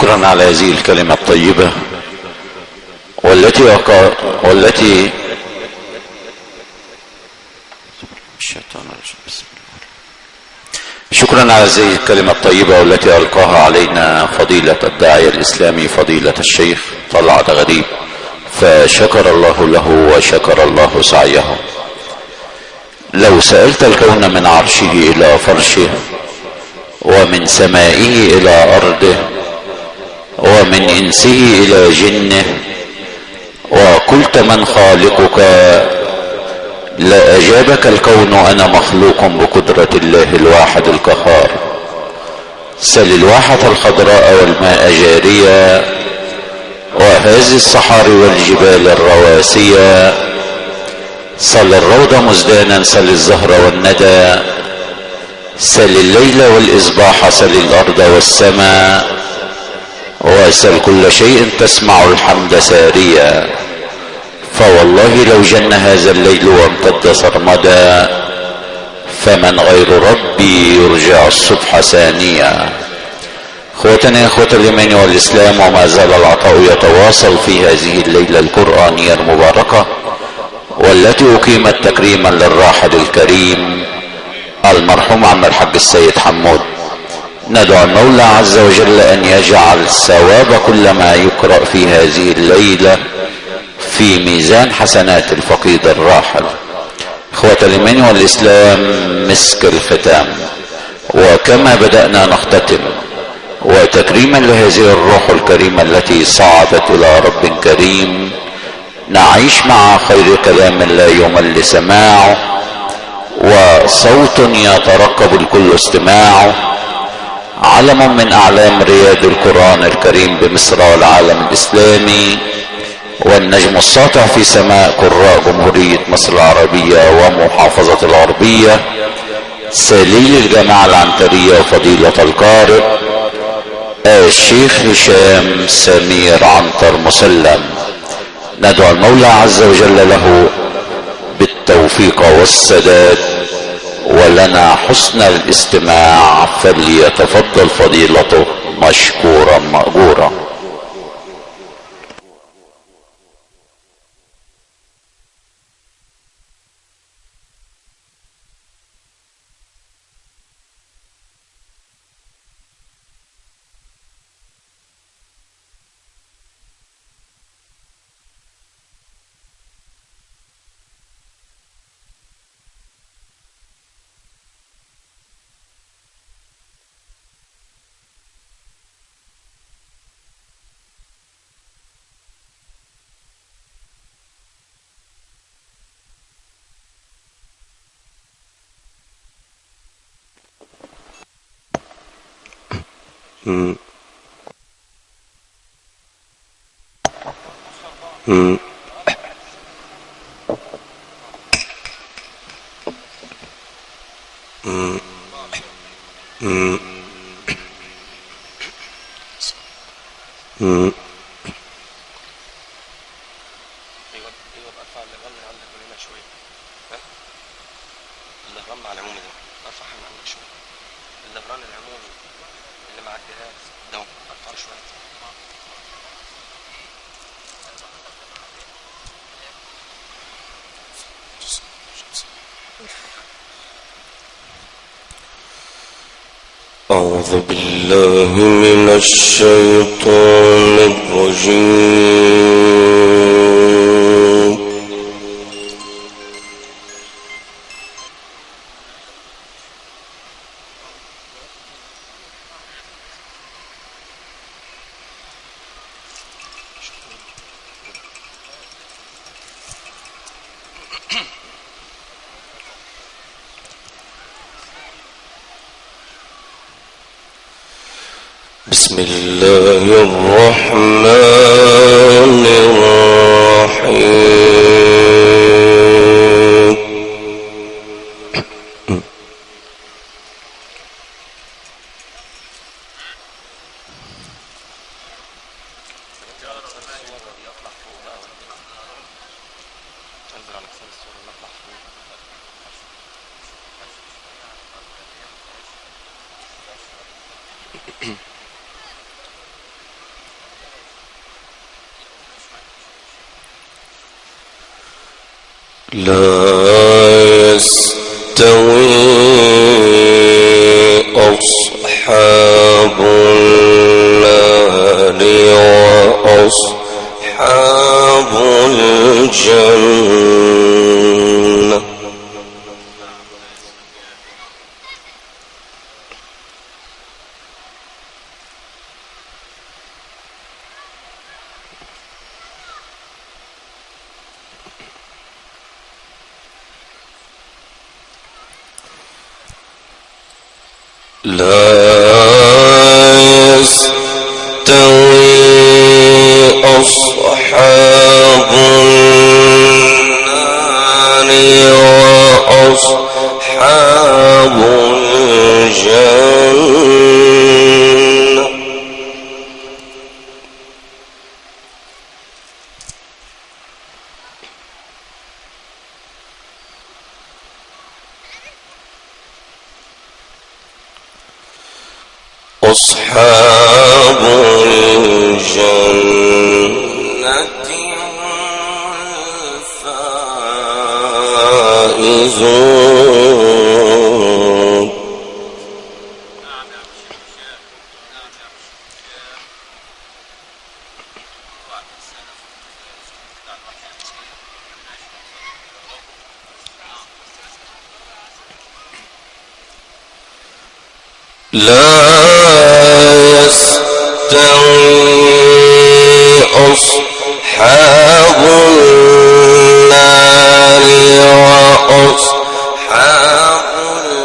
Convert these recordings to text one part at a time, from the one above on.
شكرا على هذه الكلمة الطيبة والتي شكرا على هذه الكلمة الطيبة والتي ألقاها علينا فضيلة الداعية الإسلامي فضيلة الشيخ طلعت غريب، فشكر الله له وشكر الله سعيه. لو سألت الكون من عرشه إلى فرشه، ومن سمائه إلى أرضه، ومن إنسه إلى جنه، وقلت من خالقك، لأجابك الكون أنا مخلوق بقدرة الله الواحد القهار. سل الواحة الخضراء والماء جاريا، وهذه الصحاري والجبال الرواسية. سل الروض مزدانا، سل الزهر والندى، سل الليل والإصباح، سل الأرض والسماء، وسل كل شيء تسمع الحمد ساريا. فوالله لو جن هذا الليل وامتد سرمدا، فمن غير ربي يرجع الصبح ثانيا. اخوتنا اخوة الايمان والاسلام، وما زال العطاء يتواصل في هذه الليلة القرآنية المباركة، والتي اقيمت تكريما للراحل الكريم المرحوم عم الحاج السيد حمود. ندعو المولى عز وجل ان يجعل ثواب كل ما يقرأ في هذه الليلة في ميزان حسنات الفقيد الراحل. اخوة الايمان والاسلام، مسك الختام، وكما بدأنا نختتم، وتكريما لهذه الروح الكريمة التي صعدت الى رب كريم، نعيش مع خير كلام لا يمل سماعه، وصوت يترقب الكل استماعه، علم من اعلام رياد القرآن الكريم بمصر والعالم الاسلامي، والنجم الساطع في سماء قراء جمهورية مصر العربية ومحافظة الغربية، سليل الجماعة العنترية وفضيلة القارئ الشيخ هشام سمير عنتر مسلم. ندعو المولى عز وجل له بالتوفيق والسداد، ولنا حسن الاستماع، فليتفضل فضيلته مشكورا مأجورا. أعوذ بالله من الشيطان الرجيم. بسم الله الرحمن الرحيم. لا يستوي أصحاب النار وأصحاب الجنة. لا يستوي أصحاب النار وأصحاب الجنة. أصحاب الجنة الفائزون. لا يستوي أصحاب النار وأصحاب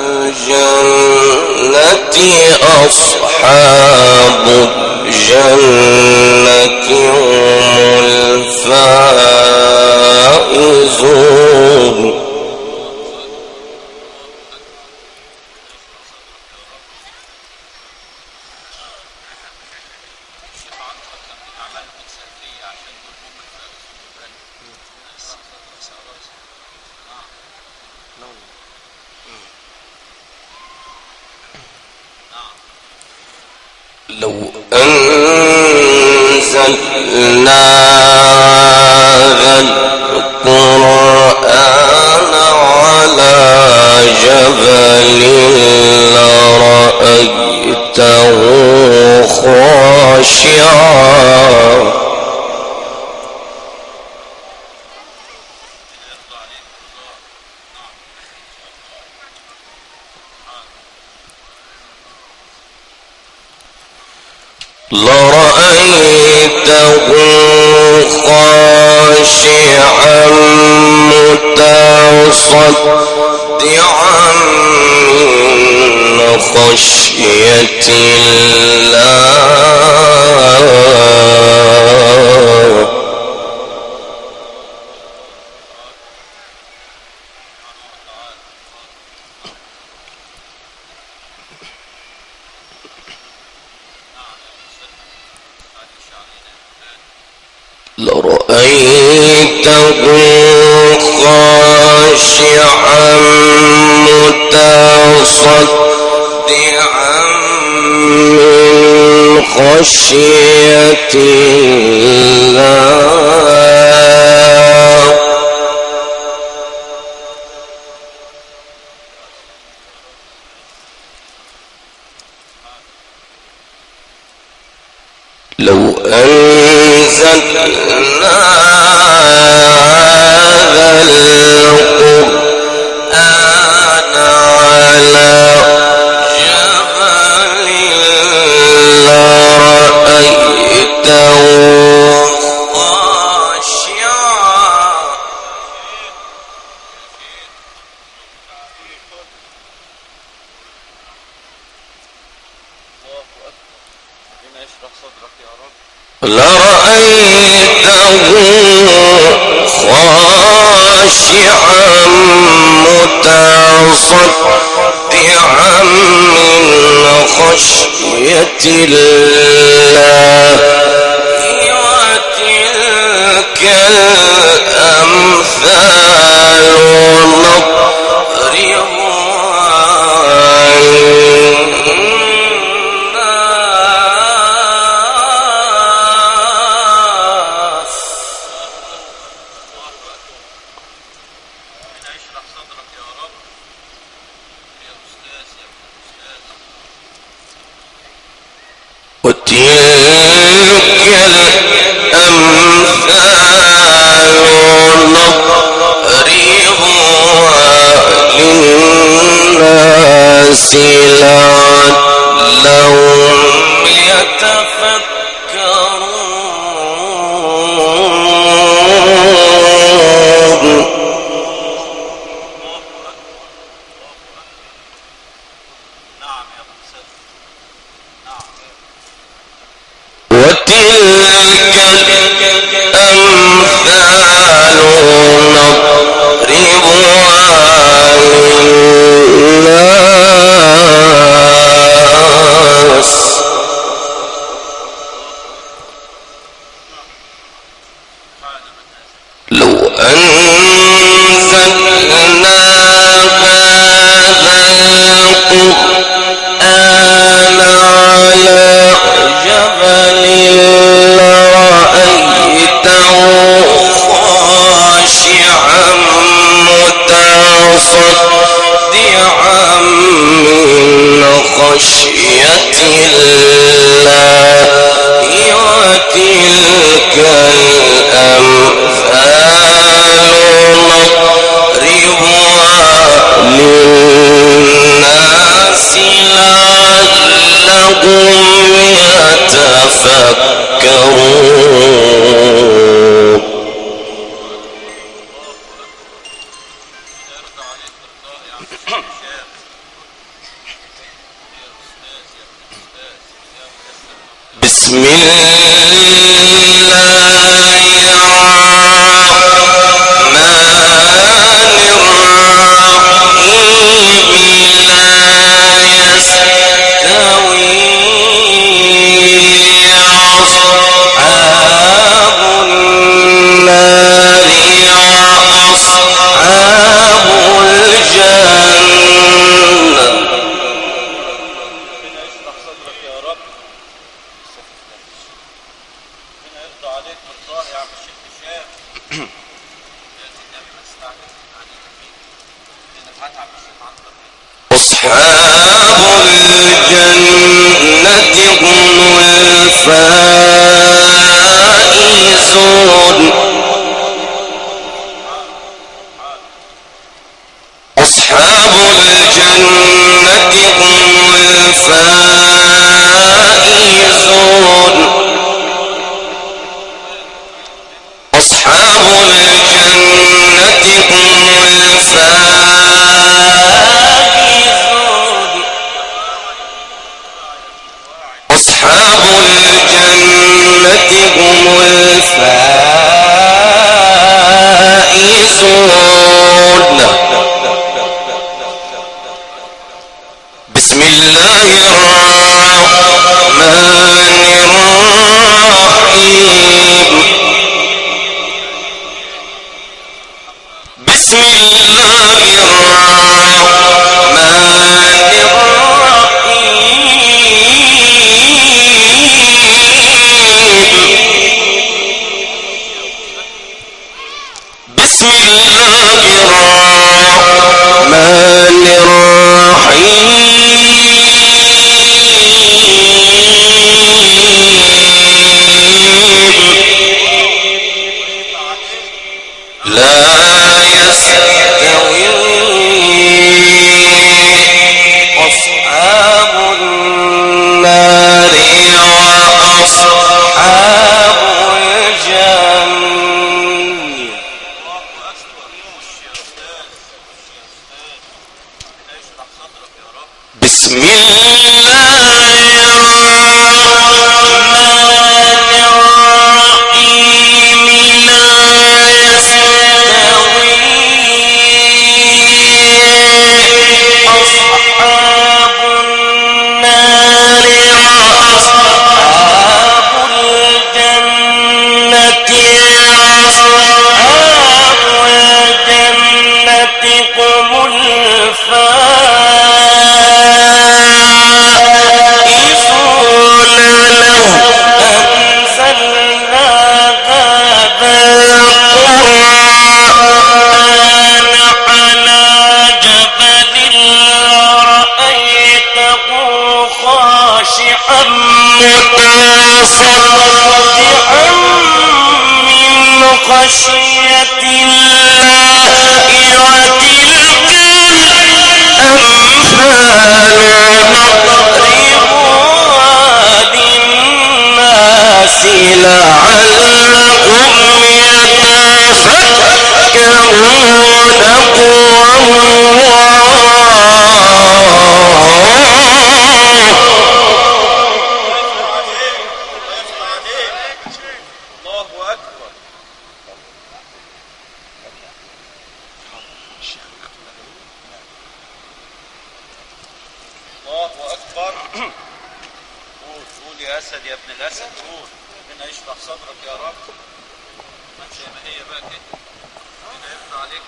الجنة. أصحاب الجنة هم الفائزون. لو أنزلنا هذا القرآن على جبل لرأيته خاشعا خاشعا متصدعا من خشية الله. لرأيته خاشعا متصدعا من خشية الله. لو أنزلنا هذا القرآن على جبل لرأيته خاشعا لرأيته خاشعا متصدعا من خشية الله. وتلك الأمثال نضربها للناس وتلك الأمثال نضربها للناس لعلهم يتفكرون. وتلك الأمثال نضربها للناس لو أنزلنا هذا القرآن على جبل لرأيته خاشعا متصدعا من خشية الله. وتلك الأمثال نضربها للناس لعلهم يتفكرون. بسم الله الرحمن الرحيم. لا يستوي أصحاب النار وأصحاب الجنة. أصحاب الجنة هم الفائزون. أصحاب الجنة هم الفائزون. أصحاب الجنة هم الفائزون. أصحاب الجنة هم الفائزون. بسم الله الرحمن الرحيم. بسم الله الرحمن الرحيم. بسم الله الرحمن الرحيم. لا يستوي أصحاب النار وأصحاب الجنة. بسم الله الرحمن الرحيم. لا يستوي أصحاب النار وأصحاب الجنة. أصحاب الجنة هم الفائزون. يا اسد يا ابن الاسد قول. ربنا يشرح صدرك يا رب. ما زي ما هي بقى كده. ربنا يرضى عليك.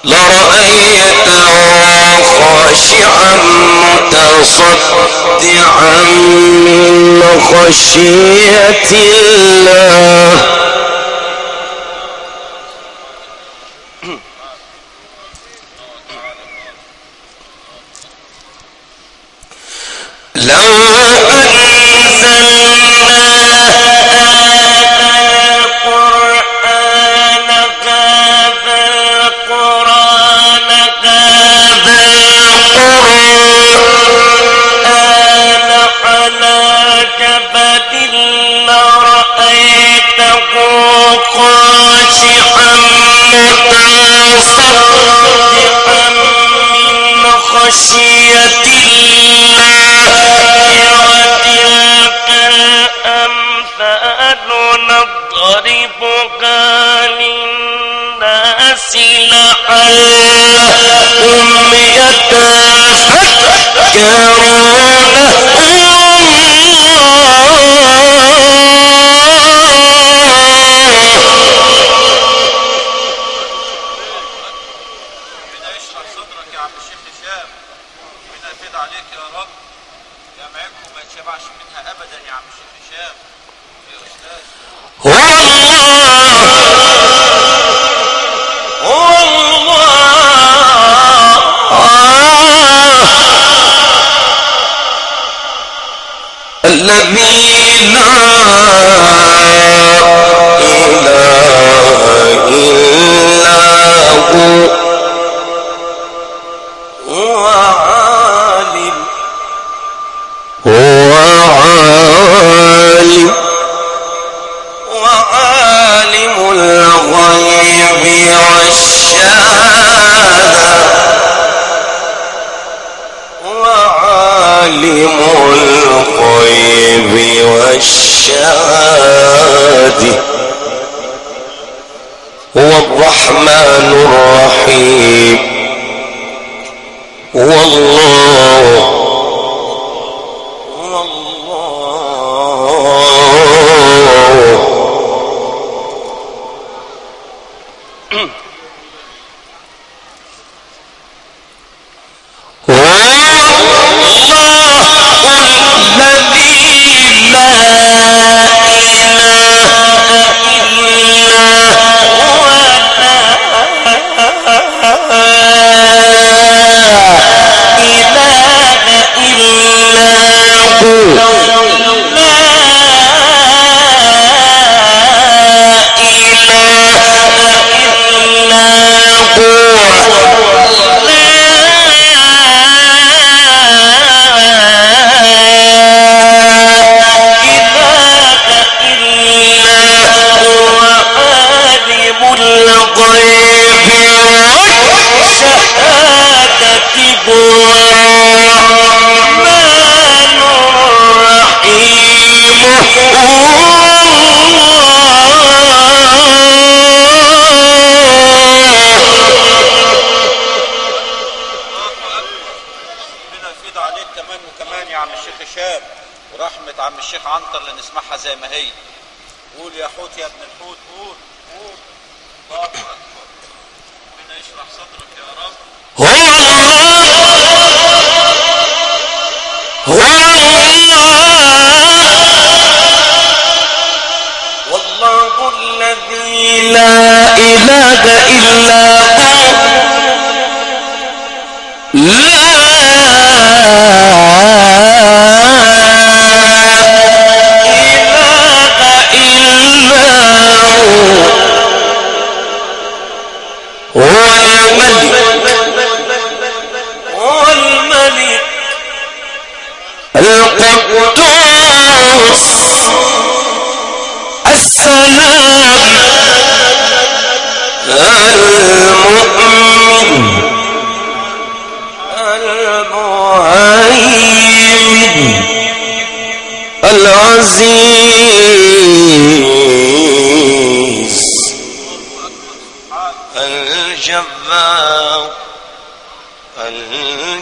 لرأيته خاشعا متصدعا من خشية الله.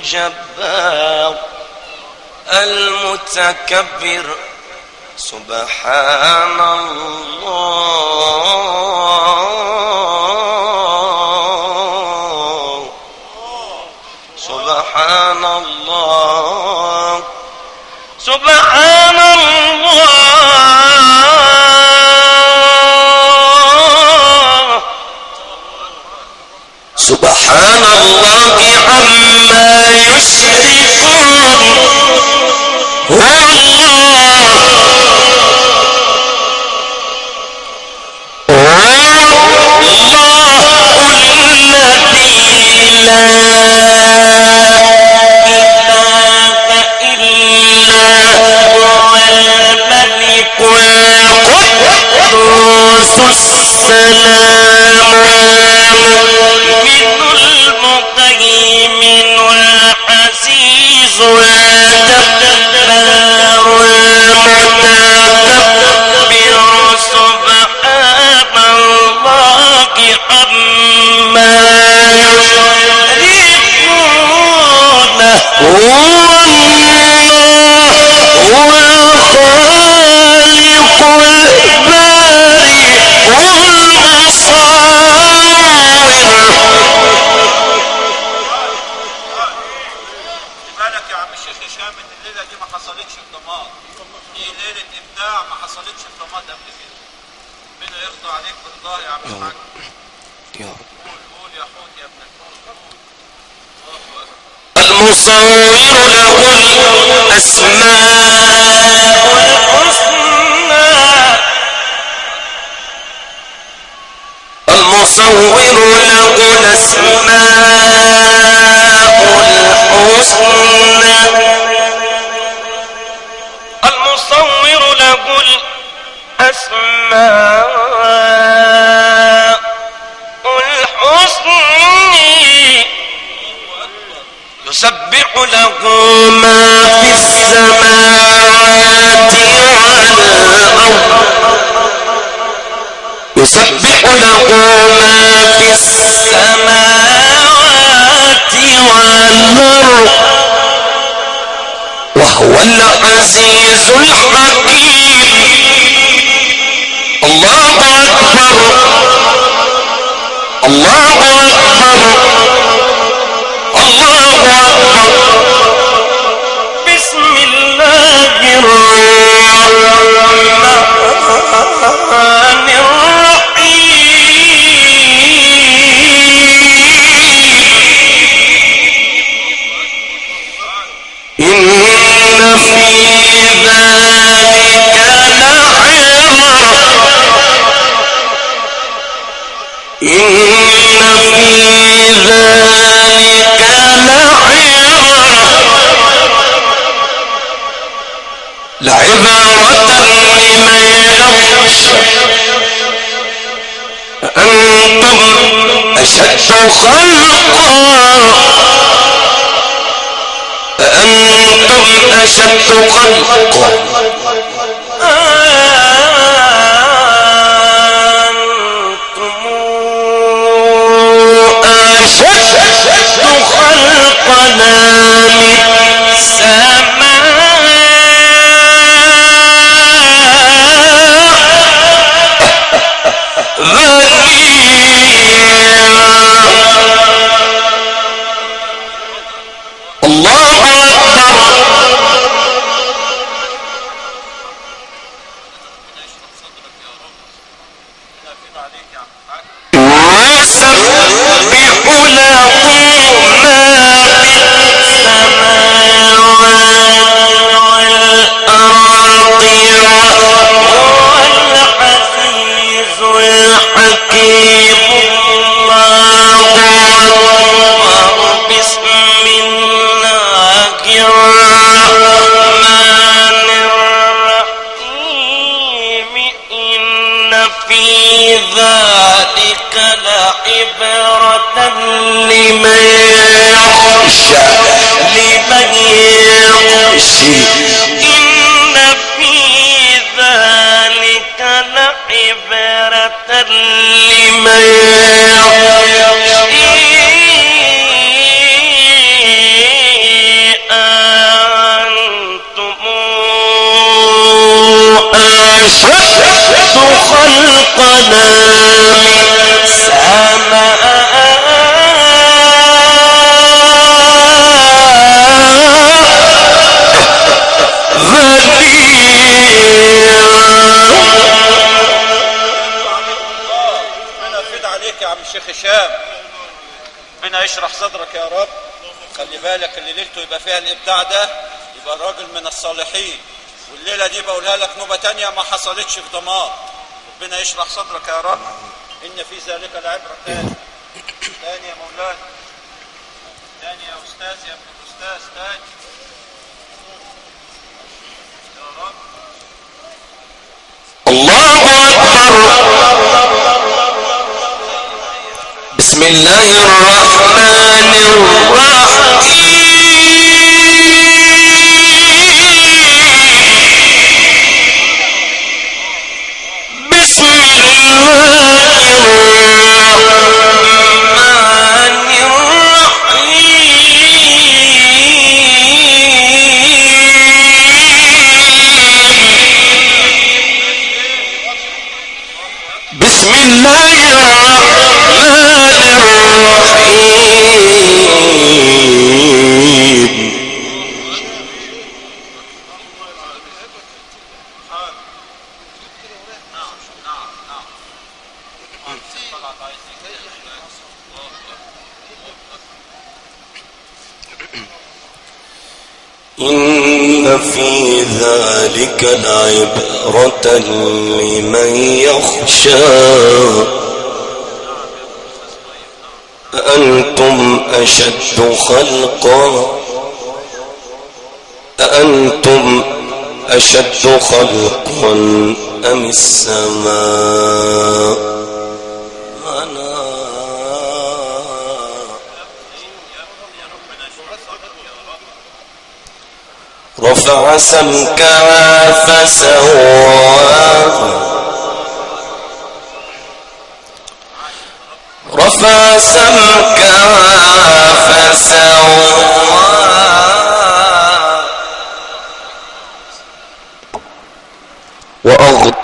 الجبار المتكبر سبحان الله سبحان الله سبحان الله سبحان الله عما يشركون هو المصور له الأسماء الحسنى المصور له الأسماء الحسنى المصور له الأسماء الحسنى يسبح له ما في السماوات والأرض يسبح له ما في السماوات والأرض هو العزيز الحكيم. الله أكبر الله أكبر الله أكبر. بسم الله الرحمن الرحيم. إن في ذلك لعبرة. إن في ذلك لعبرة لمن يخشى. أنتم أشد خلقا أنتم أشد خلقا خلقنا من السماء. الله أكبر. ربنا يشرح صدرك يا رب. خلي بالك اللي ليلته يبقى فيها الابداع ده يبقى راجل من الصالحين، والليله دي بقولها لك نوبه تانية ما حصلتش في دمار. ربنا يشرح صدرك يا رب. ان في ذلك لعبره. تاني يا مولانا، تاني يا استاذ، يا ابن الاستاذ، تاني يا رب. الله أكبر. بسم الله الرحمن الرحيم. بسم الله الرحمن الرحيم. بسم الله إن في ذلك لعبرة لمن يخشى. أأنتم أشد خلقا أم السماء رفع سمكها فسواها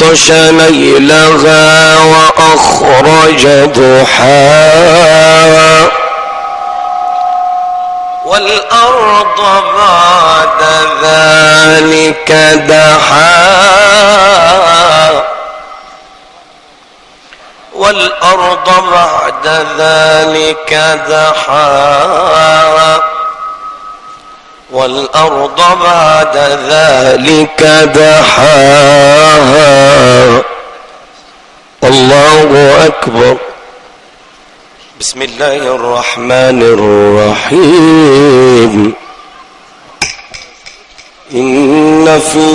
وأغطش ليلها وأخرج ضحاها والأرض بعد ذلك دحاها والأرض بعد ذلك دحاها والأرض بعد ذلك دحاها. الله أكبر. بسم الله الرحمن الرحيم. إن في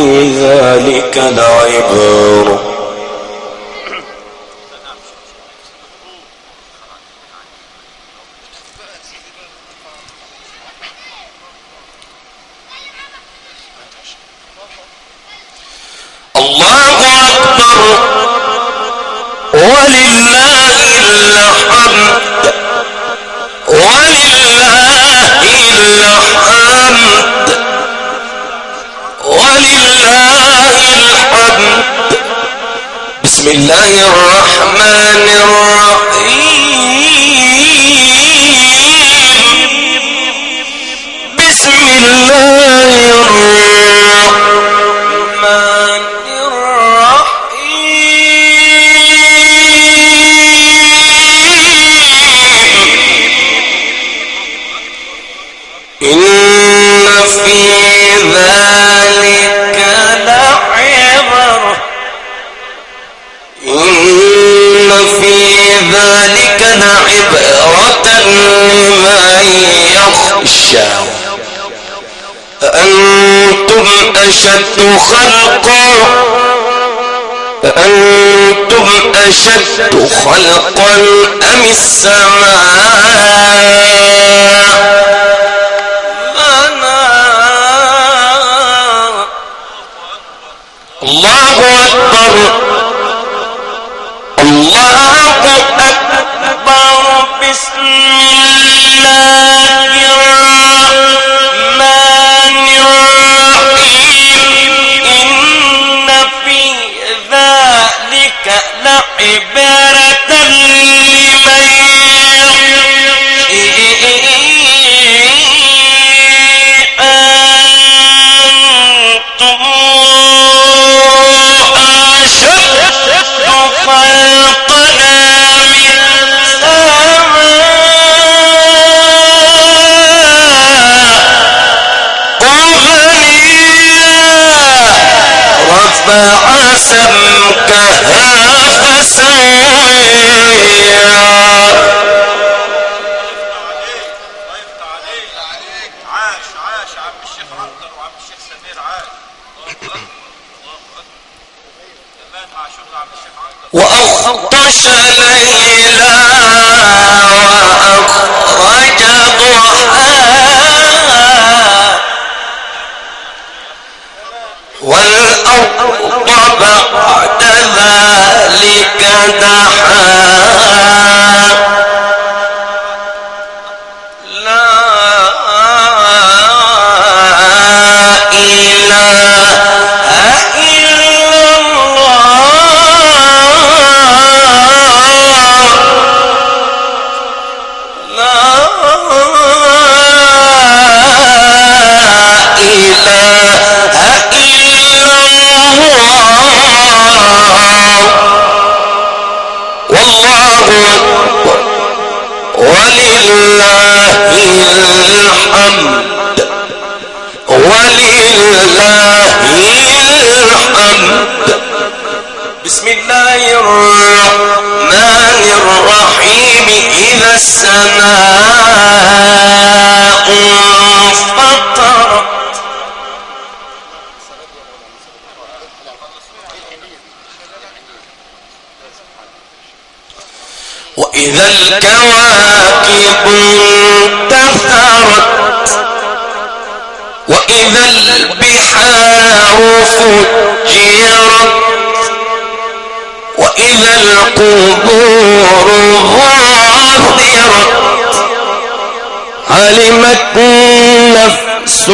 ذلك لعبرة الله أكبر ولله الحمد ولله الحمد ولله الحمد. بسم الله الرحمن الرحيم. بسم الله الرحمن إن في ذلك لعبرة إن في ذلك لعبرة لمن يخشى أأنتم أشد خلقا أأنتم أشد خلقا أم السماء الله أكبر الله أكبر. بسم الله الرحمن الرحيم. إن في ذلك لعبرة لمن رفع سمكها فسويها. عاش عاش عم الشيخ عنتر وعم الشيخ سمير عاش. كمان مع شغل عم الشيخ عنتر. وأغطش ليلا وأخرج ضحاها والأرض بعد ذلك دحاها. لا إله إلا الله. لا بسم الله الرحمن الرحيم. إذا السماء انفطرت وإذا الكواكب انتثرت وإذا البحار فجرت وإذا القبور بعثرت علمت نفس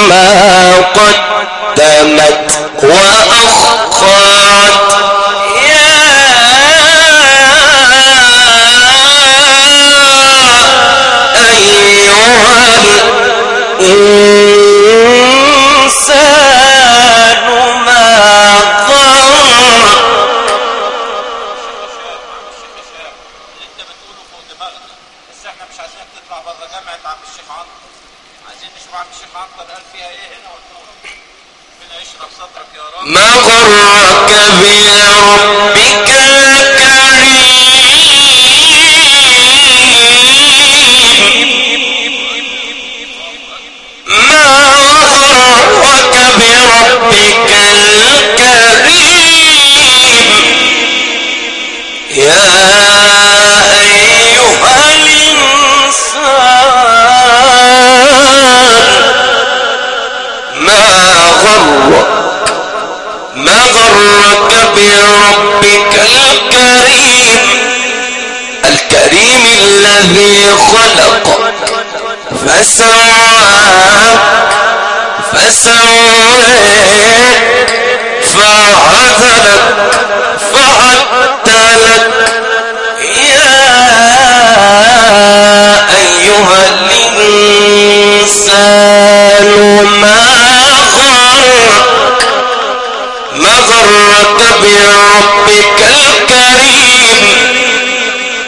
ما قدمت وأخرت فيها ايه هنا وتقول ربنا يشرح صدرك يا رب. ما غرك بربك يا أيها الإنسان ما غرك بربك الكريم الذي خلقك فسواك فعدلك فعدلك يا أيها الإنسان ما غرك بربك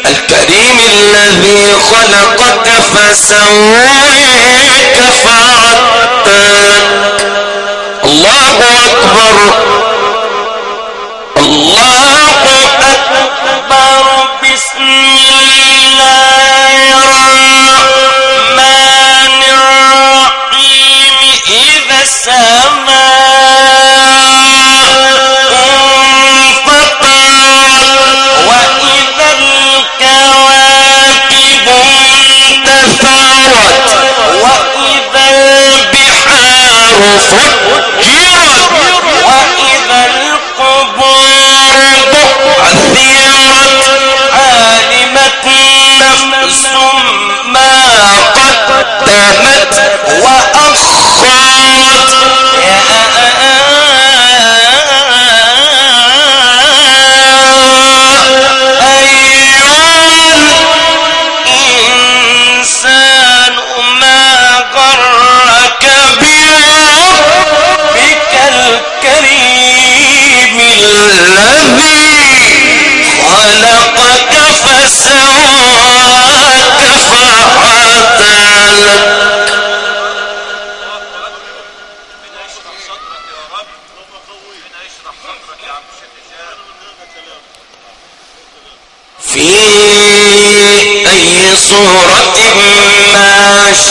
الكريم الذي خلقك فسواك فعدلك. الله أكبر الله أكبر. بسم الله الرحمن الرحيم. إذا السماء انفطرت وإذا الكواكب انتثرت وإذا البحار فجرت وإذا القبور بعثرت علمت نفس ما قدمت وأخرت. يا أيها الإنسان ما غرك بربك الكريم الذي خلقك فسواك فعدلك. ربنا يشرح صدرك يا رب. ربنا يشرح صدرك يا عم الشيخ هشام. في أي صورة ما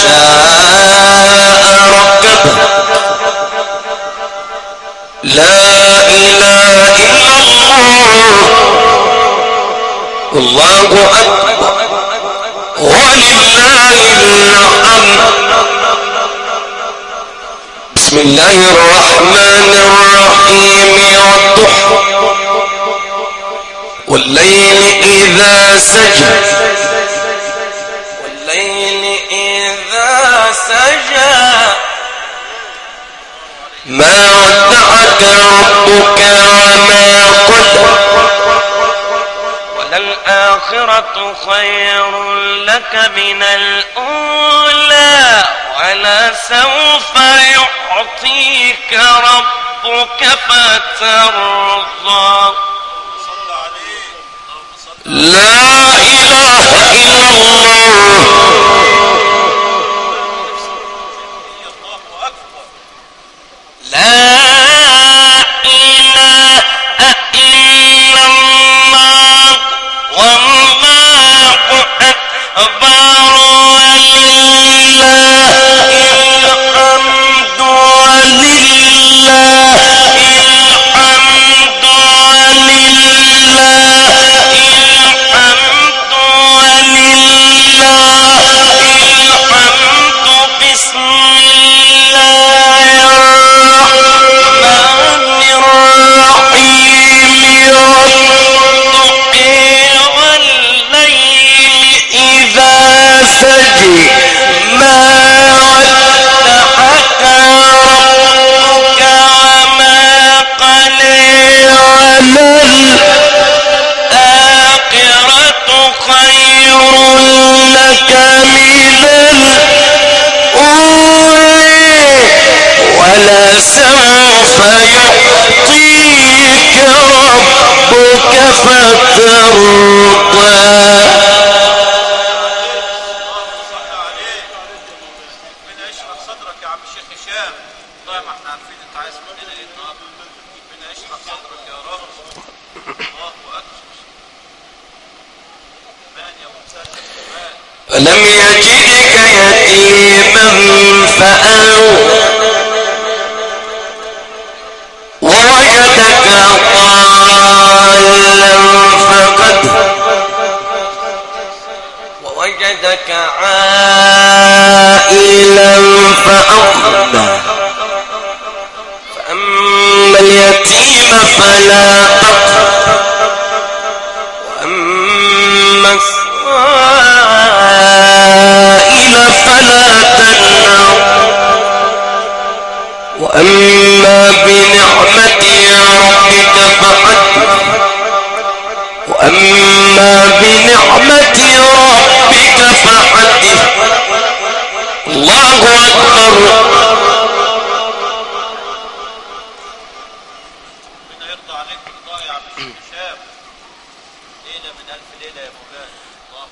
شاء ركبه. لا إله إلا الله والله أكبر ولله الحمد. بسم الله الرحمن الرحيم. والضحى والليل إذا سجى والليل إذا سجى ما ودعك ربك وما قلى وللآخرة خير لك من الأولى ولسوف يعطيك ربك فترضى. لا إله إلا الله. لا إله إلا الله والله أكبر ولله الحمد ولله الحمد ولله الحمد ولله الحمد. بسم الله الرحمن الرحيم. والضحى والليل إذا سجى ما ودعك ربك وما قلى وللآخرة خير لك من الأولى ولسوف يعطيك ربك فترضى. ربنا يشرح صدرك يا عم الشيخ هشام. لم يجدك يتيما فآوى ووجدك ضالا فهدى ووجدك عائلا فأغنى فأما اليتيم فلا تقهر وأما السائل فلا تنهر وأما بنعمة ربك فحدث وأما بنعمة ربك فحدث. الله أكبر. ربنا يرضى عليك بالله يا عبد الشاب. ليلة من ألف ليلة يا مولانا.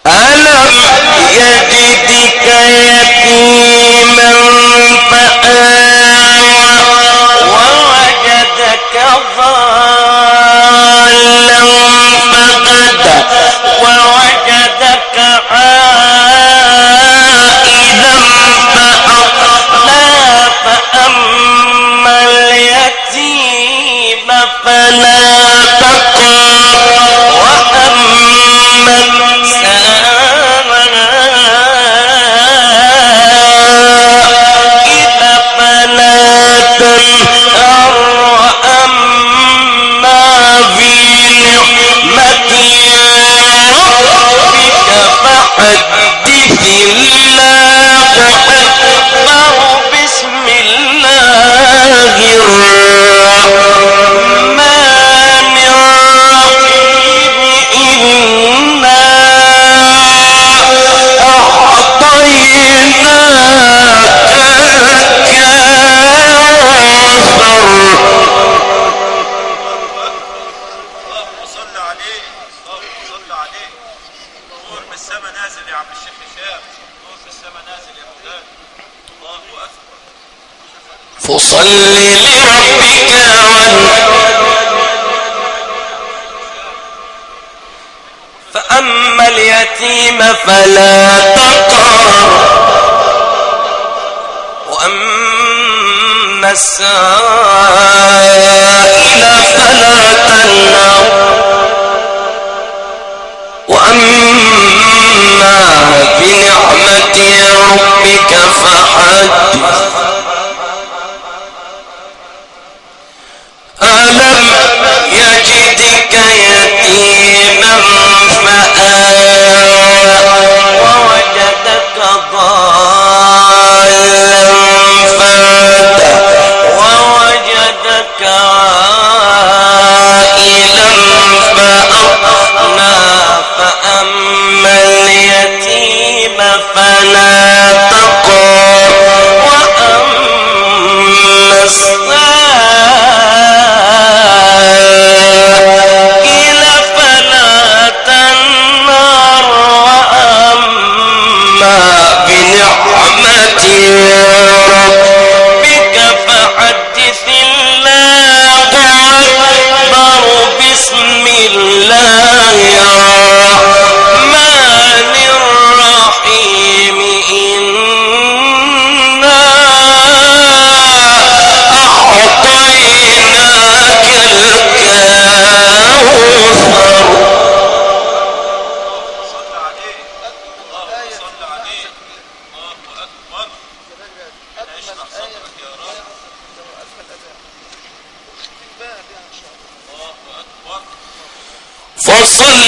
ألم يجدك يتيما فآوى ووجدك ضالا فهدى ووجدك عائلا فأغنى فأما اليتيم فلا تقهر وأما السائل فلا تنهر وأما بنعمة ربك فحدث. الله أكبر. بسم الله الرحمن الرحيم. إنا أعطيناك الكوثر. اللهم صل عليه. اللهم صل عليه. نور من السماء نازل يا عم الشيخ هشام. نور من السماء نازل يا مولانا. الله أكبر. فصل لربك فأما اليتيم فلا تقهر وأما السائل فلا تنهر وأما بنعمة ربك فحدث. ألم يجدك يتيما فآوى ووجدك ضالا فهدى ووجدك عائلا فأغنى فأما اليتيم فلا تقهر وأما السائل فلا تنهر وأما بنعمة ربك فحدث. الله أكبر. بسم الله الرحمن الرحيم. إنا أعطيناك الكوثر. صل عليه. اللهم صل عليه. الله أكبر. ربنا يشرح صدرك يا رب. الله أكبر. فصل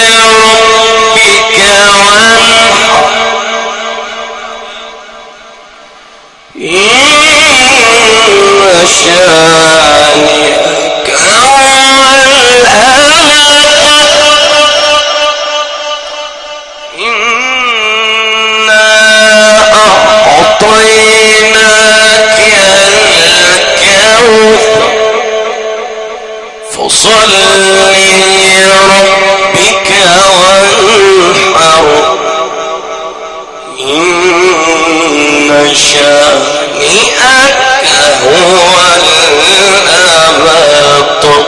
لربك وانحر إن شانئك هو الأبتر. إنا أعطيناك الكوثر فصل لربك وانحر إن شانئك هو الأبتر.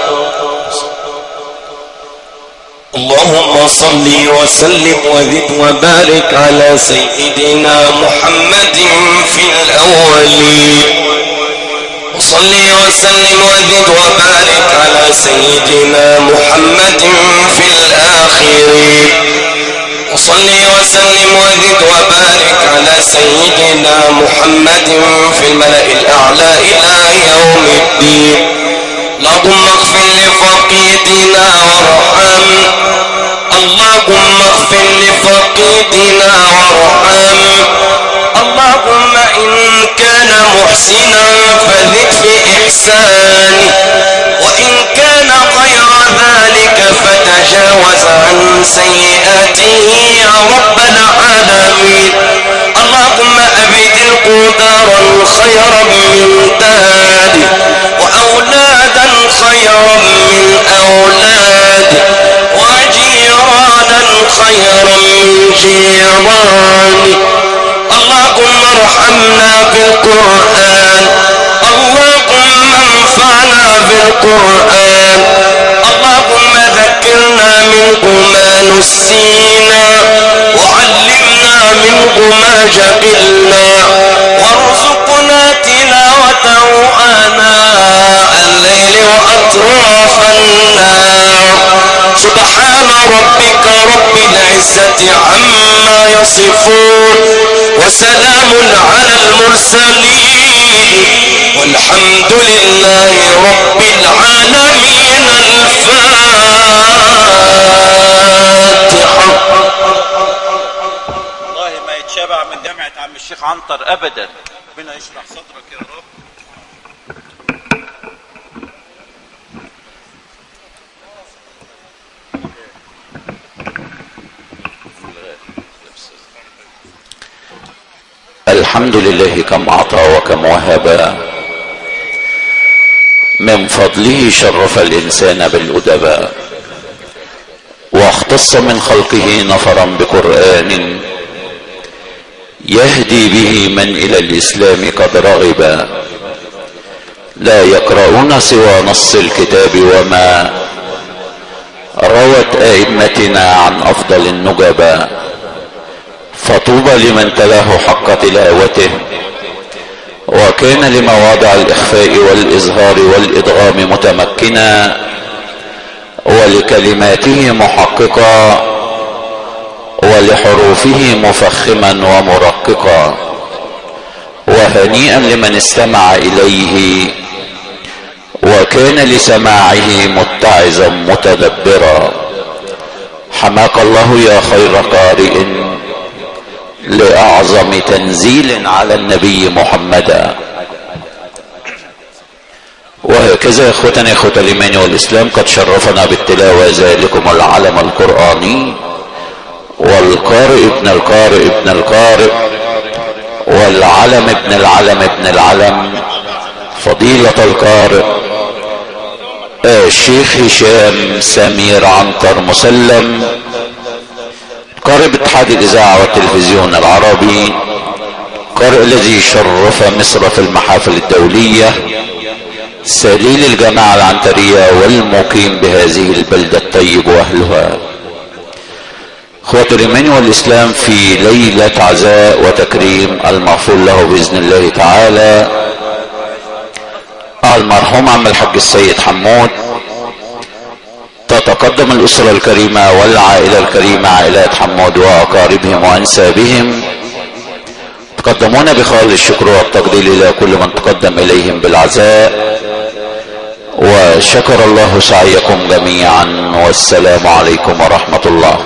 اللهم وصلي وسلم وزد وبارك على سيدنا محمد في الأولين وصلي وسلم وزد وبارك على سيدنا محمد في الآخرين وصلي وسلم وزد وبارك على سيدنا محمد في الملأ الأعلى إلى يوم الدين. اللهم اغفر لفقيدنا وارحم اللهم اغفر لفقيدنا وارحم اللهم إن كان محسنا فزد في إحسانه وإن كان غير ذلك فتجاوز عن سيئاته يا رب العالمين. اللهم أبدله دارا خيرا من داره وأولادا خيرا من أولاده وجيرانا خيرا من جيرانه. اللهم ارحمنا بالقرآن اللهم انفعنا بالقرآن اللهم ذكرنا منه ما نسينا وعلمنا منه ما جهلنا وارزقنا تلاوته آناء الليل وأطراف النهار. سبحان ربك رب العزة عما يصفون وسلام على المرسلين والحمد لله رب العالمين. الفاتحة. والله ما يتشبع من جامعة عم الشيخ عنتر أبدا. ربنا يشرح صدرك يا رب. الحمد لله كم أعطى وكم وهب من فضله شرف الإنسان بالأدباء واختص من خلقه نفرا بقرآن يهدي به من إلى الإسلام قد رغبا لا يقرؤون سوى نص الكتاب وما روت أئمتنا عن أفضل النجبا فطوبى لمن تلاه حق تلاوته وكان لمواضع الإخفاء والإظهار والإدغام متمكنا ولكلماته محققا ولحروفه مفخما ومرققا. وهنيئا لمن استمع إليه وكان لسماعه متعظا متدبرا. حماك الله يا خير قارئ لأعظم تنزيل على النبي محمدا. وهكذا اخوتنا اخوة الايمان والاسلام قد شرفنا بالتلاوة ذلكم العلم القرآني والقارئ ابن القارئ ابن القارئ والعلم ابن العلم ابن العلم فضيلة القارئ الشيخ هشام سمير عنتر مسلم قارئ اتحاد الاذاعة والتلفزيون العربي قارئ الذي شرف مصر في المحافل الدولية سليل الجماعة العنترية والمقيم بهذه البلدة الطيب واهلها. اخوة الايمان والاسلام في ليلة عزاء وتكريم المغفور له باذن الله تعالى المرحوم عم الحاج السيد حمود تتقدم الاسرة الكريمة والعائلة الكريمة عائلات حمود واقاربهم وانسابهم تقدمون بخالص الشكر والتقدير الى كل من تقدم اليهم بالعزاء وشكر الله سعيكم جميعا والسلام عليكم ورحمة الله.